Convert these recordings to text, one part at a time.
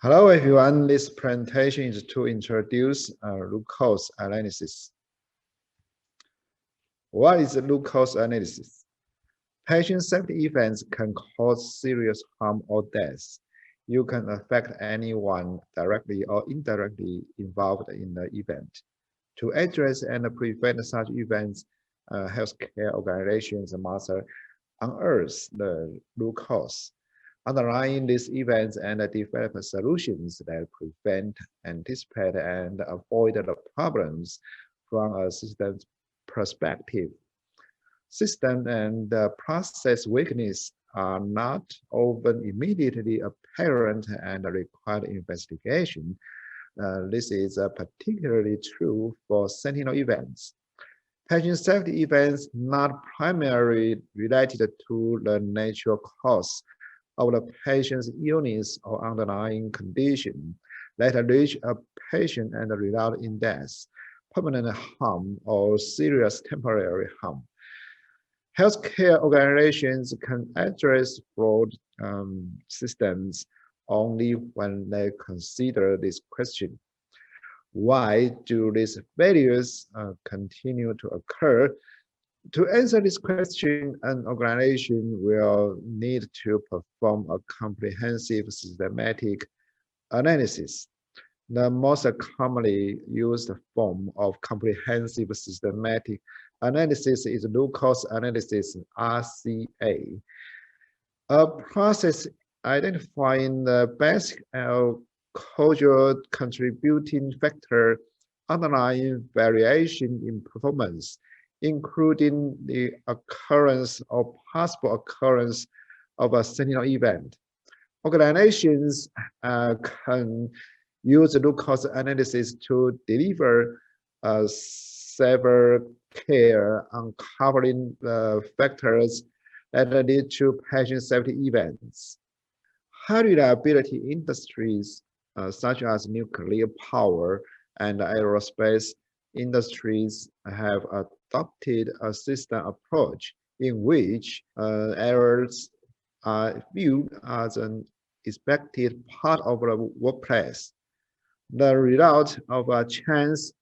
Hello everyone, this presentation is to introduce root cause analysis. What is root cause analysis? Patient safety events can cause serious harm or death. You can affect anyone directly or indirectly involved in the event. To address and prevent such events, healthcare organizations must unearth the root cause, underlying these events, and develop solutions that prevent, anticipate, and avoid the problems from a system perspective. System and process weakness are not often immediately apparent and require investigation. This is particularly true for sentinel events. Patient safety events not primarily related to the natural cause of the patient's illness or underlying condition that reach a patient and result in death, permanent harm, or serious temporary harm. Healthcare organizations can address fraud systems only when they consider this question. Why do these failures continue to occur? To answer this question, an organization will need to perform a comprehensive systematic analysis. The most commonly used form of comprehensive systematic analysis is root cause analysis, RCA, a process identifying the basic causal contributing factor underlying variation in performance, including the occurrence or possible occurrence of a sentinel event. Organizations can use root cause analysis to deliver severe care, uncovering the factors that lead to patient safety events. High reliability industries such as nuclear power and aerospace industries have adopted a system approach in which errors are viewed as an expected part of the workplace. The result of a chance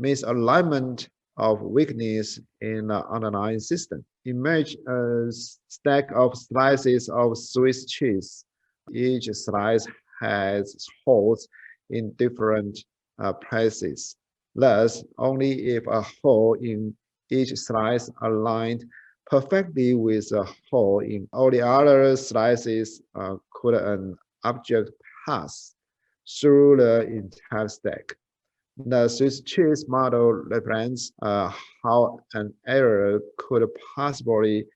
misalignment of weakness in the underlying system. Imagine a stack of slices of Swiss cheese. Each slice has holes in different places. Thus, only if a hole in each slice aligned perfectly with a hole in all the other slices could an object pass through the entire stack. The Swiss cheese model represents how an error could possibly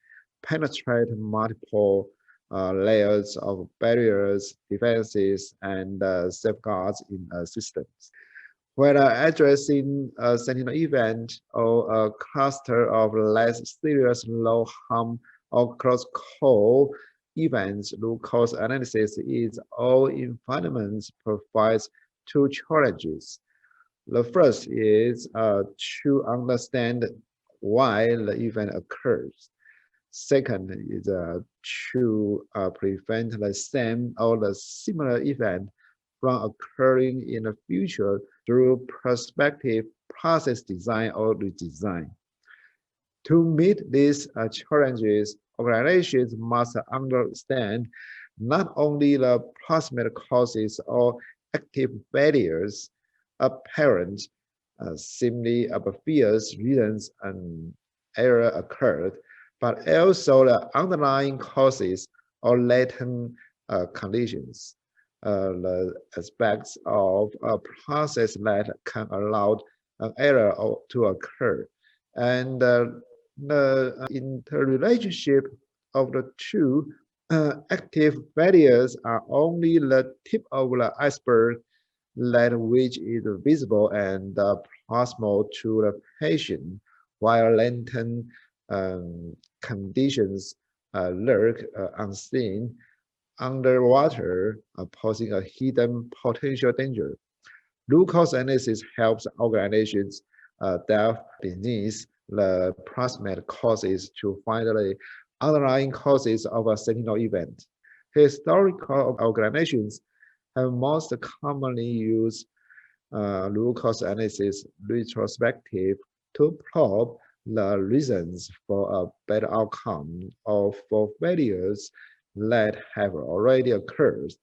penetrate multiple layers of barriers, defenses, and safeguards in systems. Whether addressing a sentinel event or a cluster of less serious low harm or close call events, root cause analysis is all environments provides two challenges. The first is to understand why the event occurs. Second is to prevent the same or the similar event from occurring in the future through prospective process design or redesign. To meet these challenges, organizations must understand not only the proximate causes or active failures apparent simply obvious reasons an error occurred, but also the underlying causes or latent conditions, the aspects of a process that can allow an error to occur, and the interrelationship of the two active failures are only the tip of the iceberg, that which is visible and proximal to the patient, while latent conditions lurk unseen underwater, posing a hidden potential danger. Root cause analysis helps organizations delve beneath the proximate causes to find the underlying causes of a sentinel event. Historical organizations and most commonly use root cause analysis retrospective to probe the reasons for a better outcome or for failures that have already occurred.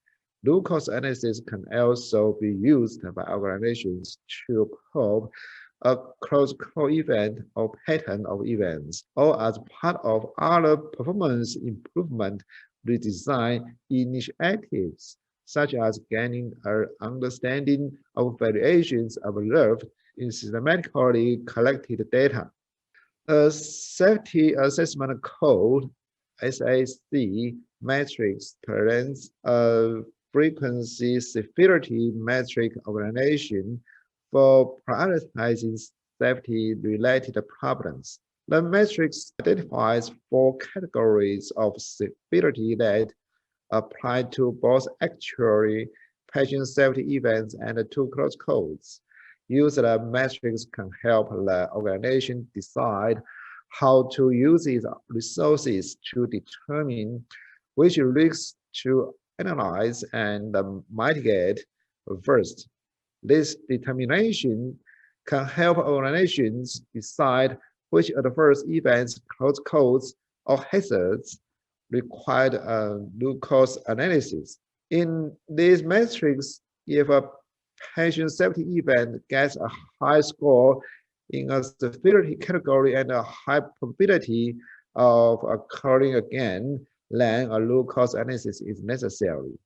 Root cause analysis can also be used by organizations to probe a close-call event or pattern of events, or as part of other performance improvement redesign initiatives, such as gaining an understanding of variations observed in systematically collected data. A safety assessment code (SAC) matrix presents a frequency severity metric organization for prioritizing safety-related problems. The matrix identifies four categories of severity that apply to both actual patient safety events and to close codes. Use the matrix can help the organization decide how to use its resources to determine which risks to analyze and mitigate first. This determination can help organizations decide which adverse events, close codes, or hazards required root cause analysis. In these metrics, if a patient safety event gets a high score in a severity category and a high probability of occurring again, then a root cause analysis is necessary.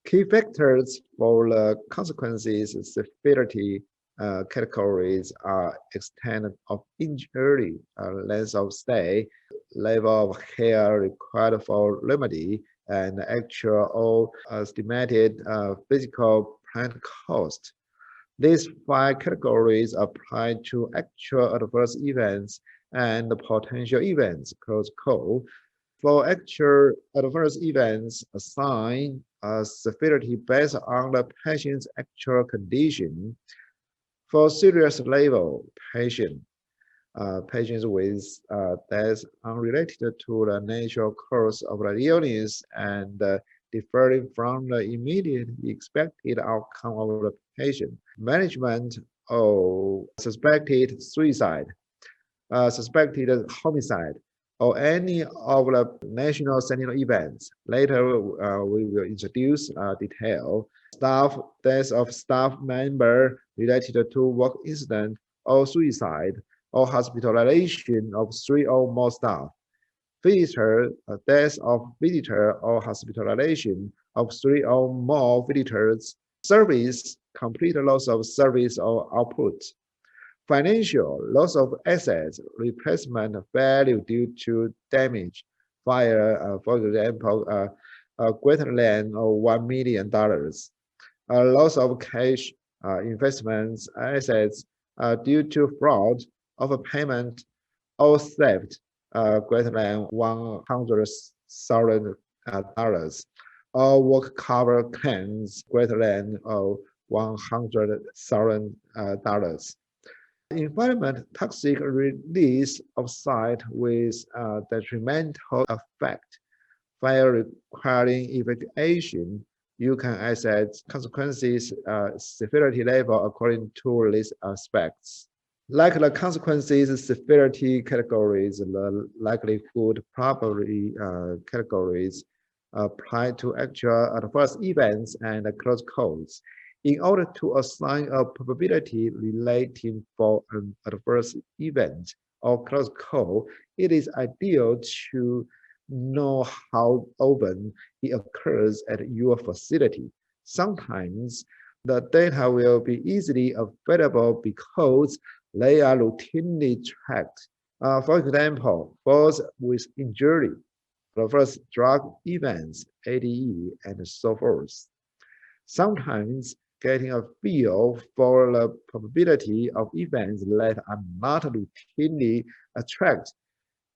Key factors for the consequences severity categories are extent of injury, length of stay, level of care required for remedy, and actual or estimated physical plant cost. These five categories apply to actual adverse events and potential events, close quote. For actual adverse events, assign a severity based on the patient's actual condition. For serious level patients with death unrelated to the natural course of the illness and differing from the immediate expected outcome of the patient. Management of suspected suicide, suspected homicide, or any of the national sentinel events. Later, we will introduce detail. Death of staff member related to work incident or suicide, or hospitalization of 3 or more staff. Visitor, death of visitor or hospitalization of 3 or more visitors. Service, complete loss of service or output. Financial, loss of assets, replacement value due to damage, fire, for example, greater than $1 million. Loss of cash, investments, assets due to fraud, overpayment, or theft greater than $100,000, or work cover claims greater than $100,000. Environment toxic release of site with detrimental effect, fire requiring evacuation. You can assess consequences severity level according to these aspects. Like the consequences severity categories, the likelihood probability categories apply to actual adverse events and close codes. In order to assign a probability relating for an adverse event or close code, it is ideal to know how often it occurs at your facility. Sometimes the data will be easily available because they are routinely tracked. For example, those with injury, adverse drug events, ADE, and so forth. Sometimes getting a feel for the probability of events that are not routinely tracked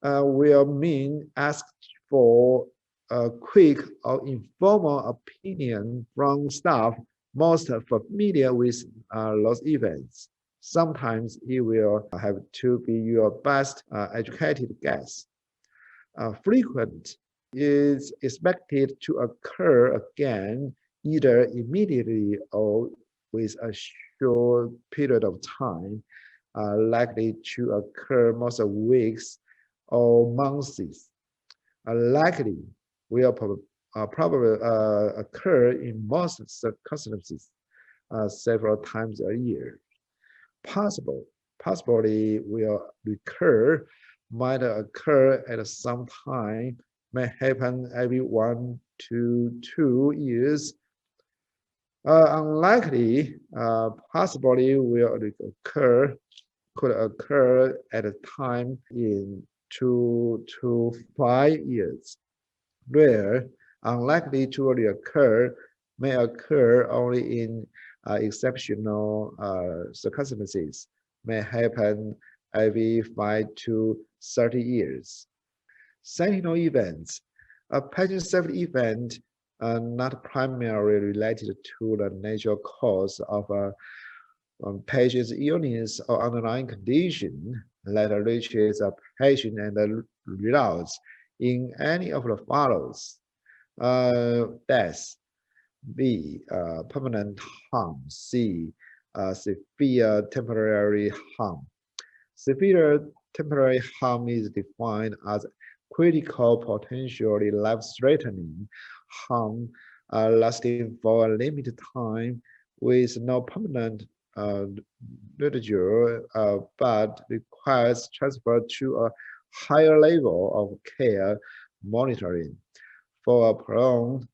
will mean ask for a quick or informal opinion from staff most familiar with those events. Sometimes it will have to be your best educated guess. Frequent is expected to occur again either immediately or with a short period of time, are likely to occur most weeks or months. Likely will probably occur in most circumstances several times a year. Possibly will recur, might occur at some time, may happen every 1 to 2 years. Unlikely, possibly will occur, could occur at a time in 2 to 5 years. Rare, unlikely to reoccur, may occur only in exceptional circumstances, may happen every 5 to 30 years. Sentinel events. A patient safety event not primarily related to the natural cause of a patient's illness or underlying condition that reaches a patient and results in any of the follows. Death. B. Permanent harm. C. Severe temporary harm. Severe temporary harm is defined as critical, potentially life-threatening harm lasting for a limited time with no permanent residual, but requires transfer to a higher level of care monitoring for a prolonged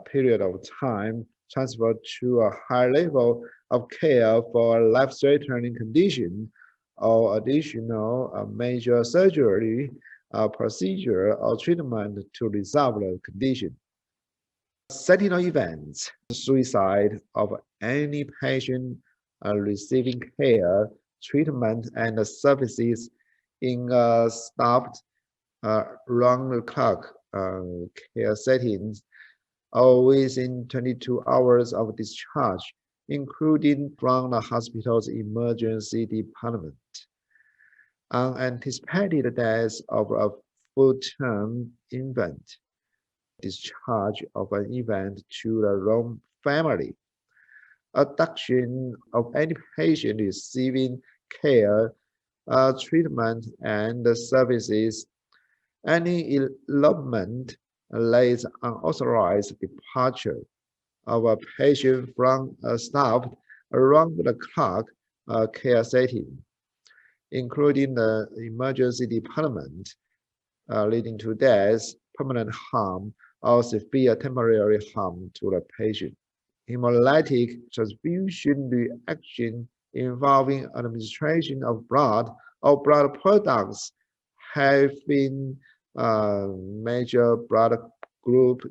period of time, transfer to a higher level of care for a life-threatening condition or additional major surgery, procedure, or treatment to resolve the condition. Sentinel events, suicide of any patient receiving care, treatment, and services in staffed round-the-clock care settings or within 22 hours of discharge, including from the hospital's emergency department. Unanticipated death of a full-term infant, discharge of an infant to the wrong family, abduction of any patient receiving care, treatment, and services, any elopement, late unauthorized departure of a patient from a staffed around-the-clock care setting, including the emergency department, leading to death, permanent harm, or severe temporary harm to the patient. Hemolytic transfusion reaction involving administration of blood or blood products having major blood group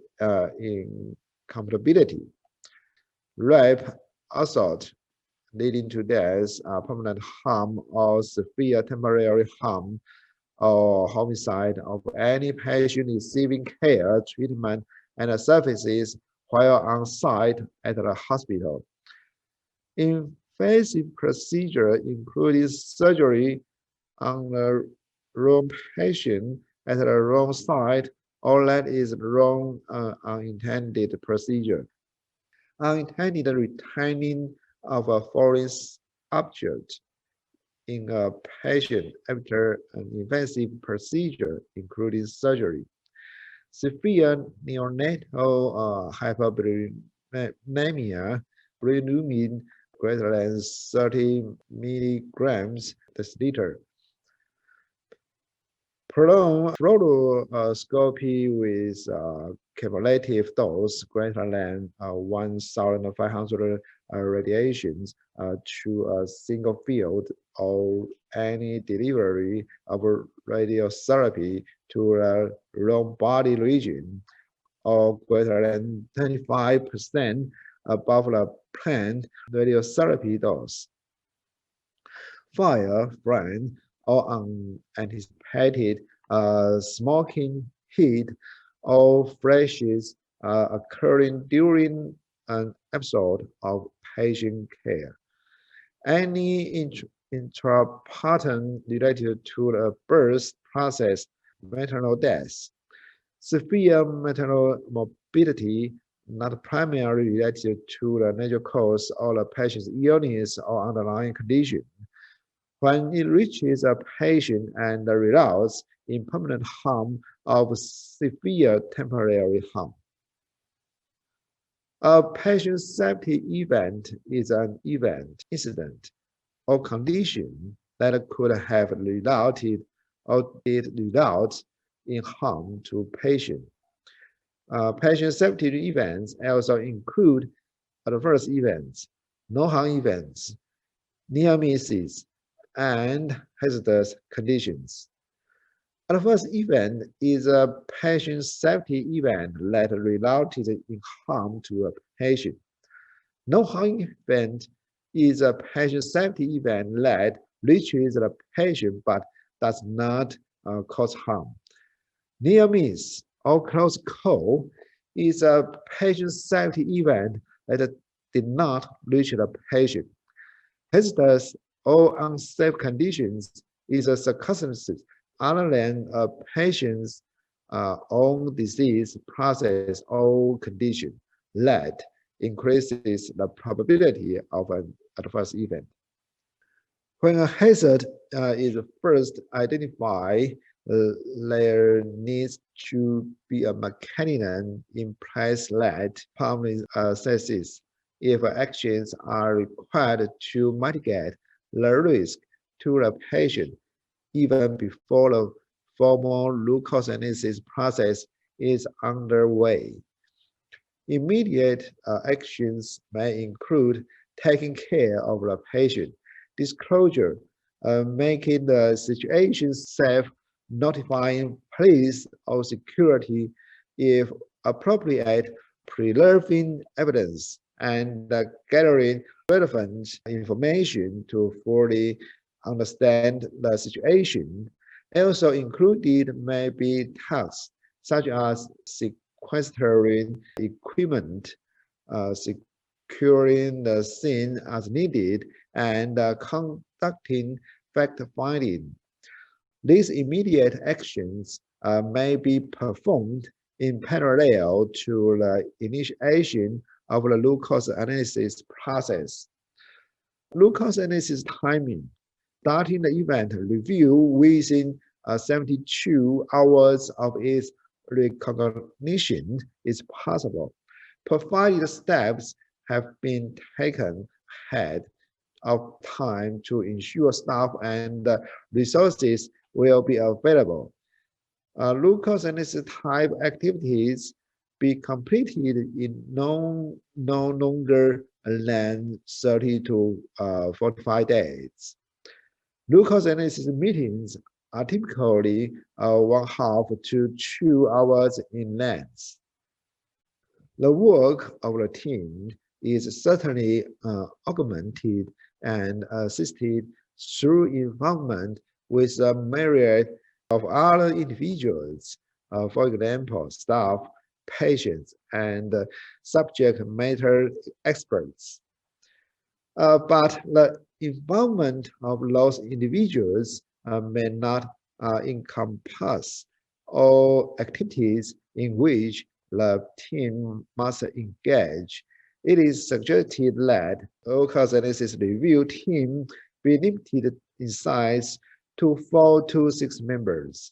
incompatibility. Rape, assault, leading to death, permanent harm, or severe temporary harm or homicide of any patient receiving care, treatment, and services while on site at the hospital. Invasive procedure including surgery on the wrong patient at the wrong site, or that is wrong unintended procedure. Unintended retaining of a foreign object in a patient after an invasive procedure, including surgery. Severe neonatal hyperbilirubinemia, bilirubin greater than 30 milligrams per deciliter. Prolonged fluoroscopy with cumulative dose greater than 1,500 radiations to a single field, or any delivery of radiotherapy to a wrong body region, or greater than 25% above the planned radiotherapy dose. Fire, flame, or unanticipated smoking, heat, or flashes occurring during an episode of patient care. Any intrapartum related to the birth process, maternal death, severe maternal morbidity, not primarily related to the natural cause or the patient's illness or underlying condition. When it reaches a patient and results in permanent harm or severe temporary harm. A patient safety event is an event, incident, or condition that could have resulted or did result in harm to patient. Patient safety events also include adverse events, no-harm events, near misses, and hazardous conditions. Adverse event is a patient safety event that resulted in harm to a patient. No-harm event is a patient safety event that reaches the patient but does not cause harm. Near miss or close call is a patient safety event that did not reach the patient. Hazardous or unsafe conditions is a circumstances other than a patient's own disease process or condition that increases the probability of an adverse event. When a hazard is first identified, there needs to be a mechanism in place that permanently assesses if actions are required to mitigate the risk to the patient even before the formal root cause analysis process is underway. Immediate actions may include taking care of the patient, disclosure, making the situation safe, notifying police or security if appropriate, preserving evidence, and gathering relevant information to fully understand the situation. Also included may be tasks such as sequestering equipment, securing the scene as needed, and conducting fact-finding. These immediate actions may be performed in parallel to the initiation of the root cause analysis process. Root cause analysis timing. Starting the event review within 72 hours of its recognition is possible, provided steps have been taken ahead of time to ensure staff and resources will be available. Root cause analysis type activities be completed in no longer than 30 to 45 days. Root cause analysis meetings are typically 1.5 to 2 hours in length. The work of the team is certainly augmented and assisted through involvement with a myriad of other individuals, for example, staff, patients, and subject matter experts. But the involvement of those individuals may not encompass all activities in which the team must engage. It is suggested that root cause analysis review team be limited in size to 4 to 6 members.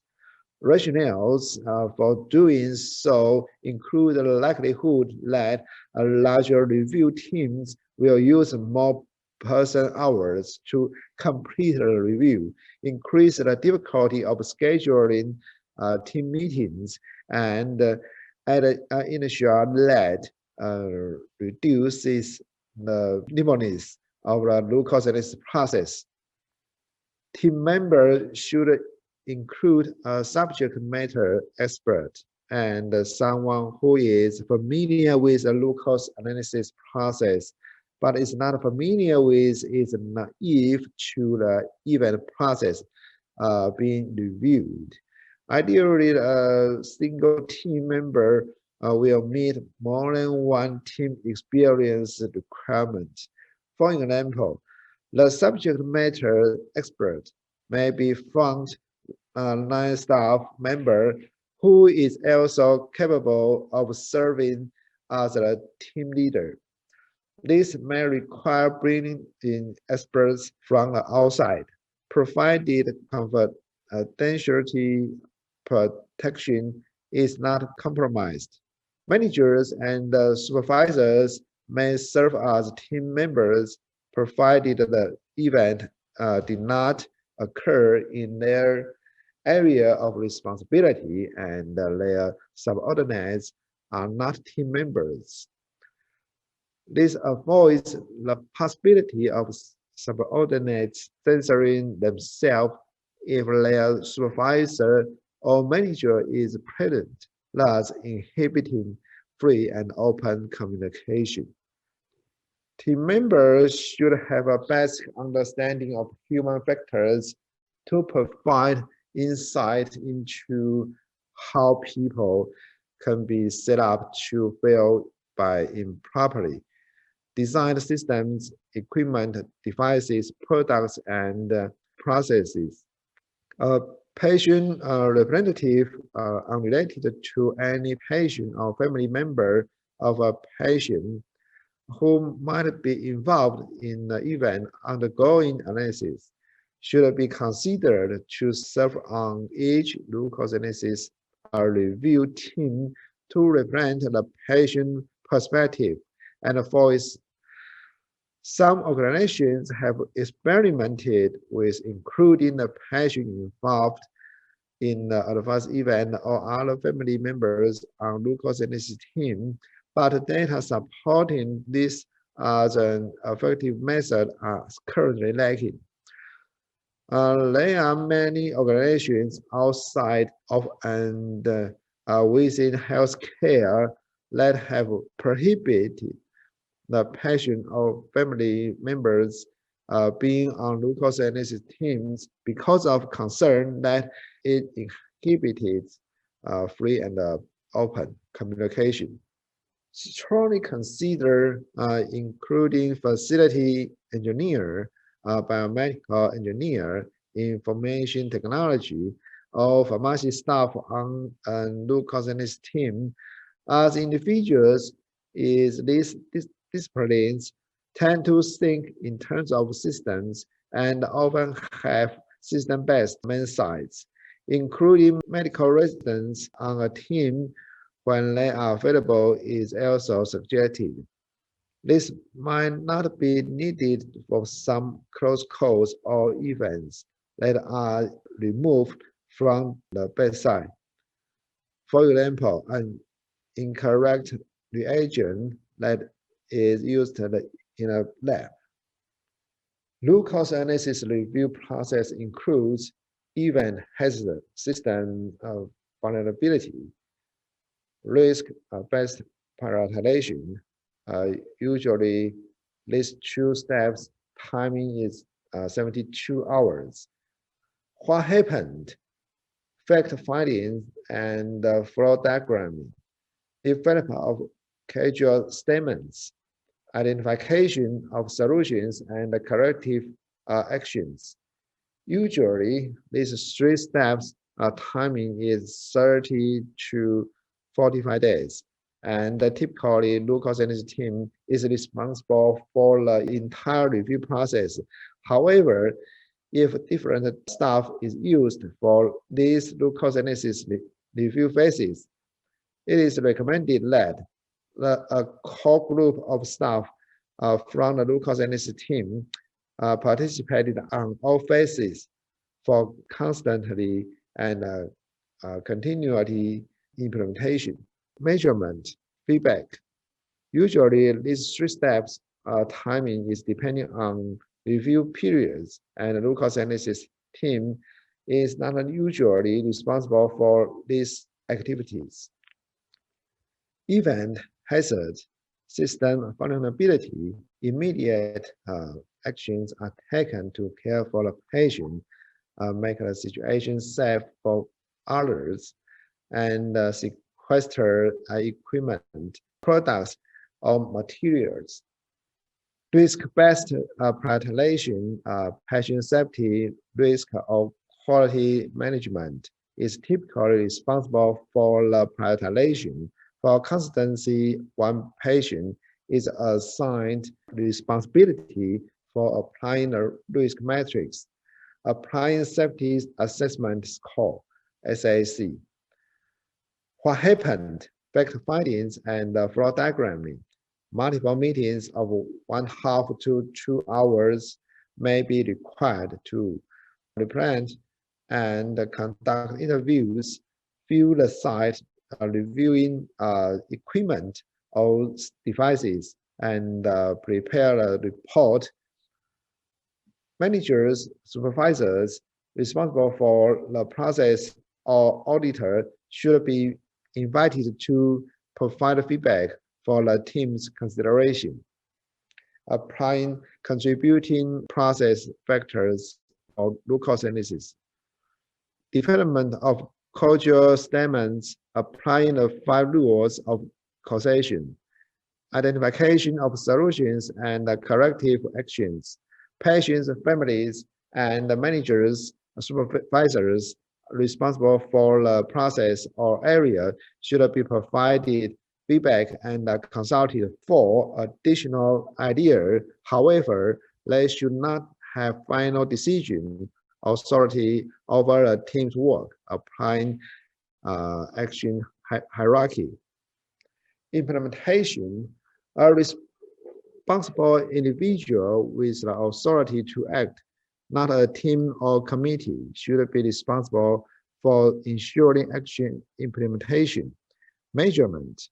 Rationales for doing so include the likelihood that a larger review teams will use more person hours to complete the review, increase the difficulty of scheduling team meetings, and ensure that reduces the nimbleness of the root cause analysis process. Team members should include a subject matter expert and someone who is familiar with the root cause analysis process, but is not familiar with, is naive to the event process being reviewed. Ideally, a single team member will meet more than one team experience requirement. For example, the subject matter expert may be front line staff member who is also capable of serving as a team leader. This may require bringing in experts from the outside, provided confidentiality protection is not compromised. Managers and supervisors may serve as team members, provided the event did not occur in their area of responsibility and their subordinates are not team members. This avoids the possibility of subordinates censoring themselves if their supervisor or manager is present, thus inhibiting free and open communication. Team members should have a basic understanding of human factors to provide insight into how people can be set up to fail by improperly designed systems, equipment, devices, products, and processes. A patient representative unrelated to any patient or family member of a patient who might be involved in the event undergoing analysis should be considered to serve on each root cause analysis review team to represent the patient perspective and voice. Some organizations have experimented with including the patient involved in the advanced event or other family members on root cause analysis team, but data supporting this as an effective method are currently lacking. There are many organizations outside of and within healthcare that have prohibited the patient or family members being on root cause analysis teams because of concern that it inhibited free and open communication. Strongly consider including facility engineer, biomedical engineer, information technology, or pharmacy staff on a root cause analysis team as individuals is these disciplines tend to think in terms of systems and often have system-based mindsets, including medical residents on a team when they are available is also suggested. This might not be needed for some close calls or events that are removed from the bedside. For example, an incorrect reagent that is used in a lab. Root cause analysis review process includes event hazard, system vulnerability, risk-based prioritization. Usually, these two steps, timing is 72 hours. What happened? Fact findings and flow diagramming. Effect of casual statements, identification of solutions and corrective actions. Usually, these three steps timing is 30 to 45 days. And typically, root cause analysis team is responsible for the entire review process. However, if different staff is used for these root cause analysis review phases, it is recommended that a core group of staff from the root cause analysis team participated on all phases for constantly and continuity implementation. Measurement, feedback. Usually, these three steps timing is depending on review periods, and the root cause analysis team is not usually responsible for these activities. Event hazard, system vulnerability, immediate actions are taken to care for the patient, make the situation safe for others, and sequester equipment, products, or materials. Risk-based prioritization, patient safety, risk of quality management is typically responsible for the prioritization For consistency, one patient is assigned the responsibility for applying a risk matrix, applying safety assessment score, SAC. What happened, fact findings, and flow diagramming. Multiple meetings of 1.5 to 2 hours may be required to replant and conduct interviews, view the site, reviewing equipment or devices, and prepare a report. Managers, supervisors responsible for the process or auditor should be invited to provide feedback for the team's consideration. Applying contributing process factors or root cause analysis. Development of cultural statements, applying the 5 rules of causation. Identification of solutions and corrective actions. Patients, families, and managers, supervisors responsible for the process or area should be provided feedback and consulted for additional ideas. However, they should not have final decision authority over a team's work, applying action hierarchy. Implementation, a responsible individual with the authority to act, not a team or committee, should be responsible for ensuring action implementation. Measurement,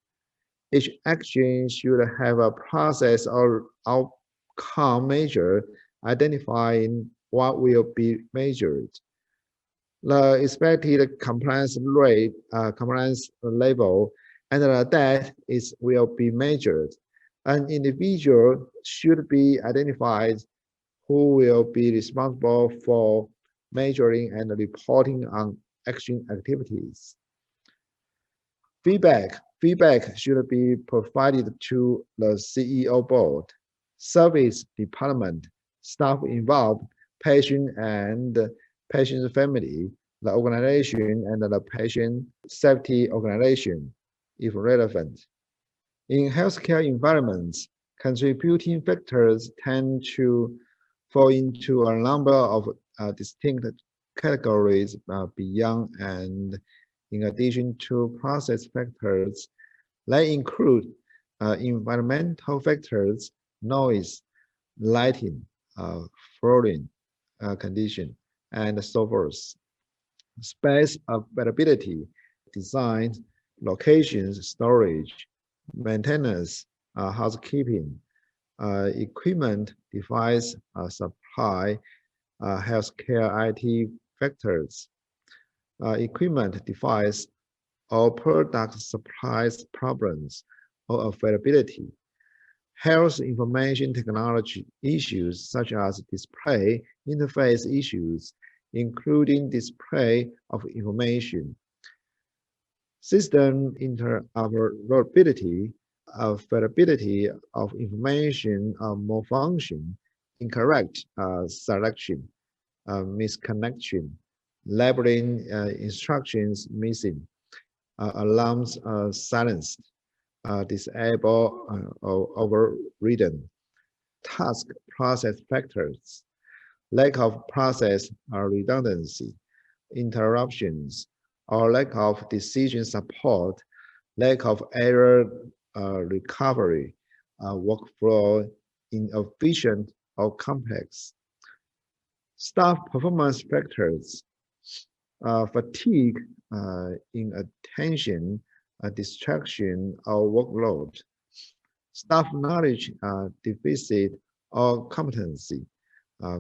each action should have a process or outcome measure identifying what will be measured. The expected compliance rate, compliance level, and the date will be measured. An individual should be identified who will be responsible for measuring and reporting on action activities. Feedback should be provided to the CEO board, service department, staff involved, patient and patient's family, the organization, and the patient safety organization, if relevant. In healthcare environments, contributing factors tend to fall into a number of distinct categories beyond and in addition to process factors. They include environmental factors, noise, lighting, flooring condition, and so forth. Space availability, design, locations, storage, maintenance, housekeeping, equipment, device, supply, healthcare IT factors, equipment, device, or product supplies problems or availability. Health information technology issues such as display interface issues, including display of information. System interoperability, availability of information, malfunction, incorrect selection, misconnection, labeling instructions missing, alarms silenced, disabled or overridden. Task process factors, lack of process redundancy, interruptions, or lack of decision support, lack of error recovery, workflow inefficient or complex. Staff performance factors, fatigue, inattention, distraction or workload. Staff knowledge deficit or competency,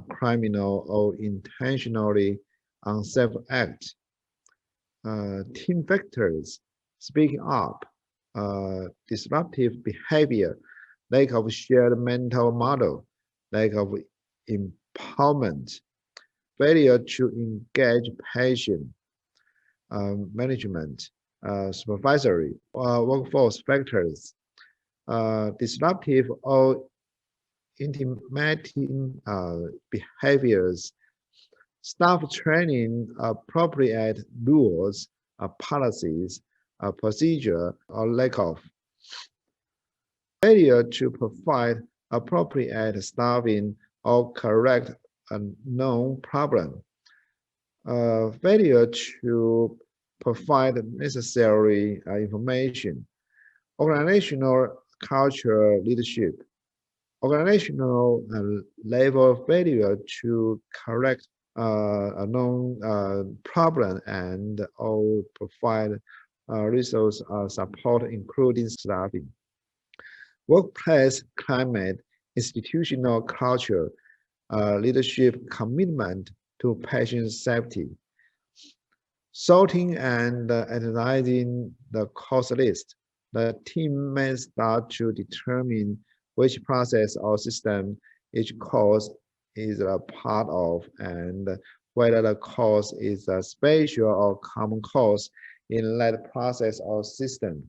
criminal or intentionally unsafe act. Team factors, speaking up, disruptive behavior, lack of shared mental model, lack of empowerment, failure to engage patient, management, supervisory, workforce factors, disruptive or intimidating behaviors, staff training, appropriate rules, policies, procedure or lack of. Failure to provide appropriate staffing or correct a known problem. Failure to provide necessary information. Organizational culture leadership. Organizational level failure to correct a known problem and or provide resource support, including staffing. Workplace climate, institutional culture, leadership commitment to patient safety. Sorting and analyzing the cause list. The team may start to determine which process or system each cause is a part of and whether the cause is a special or common cause in that process or system.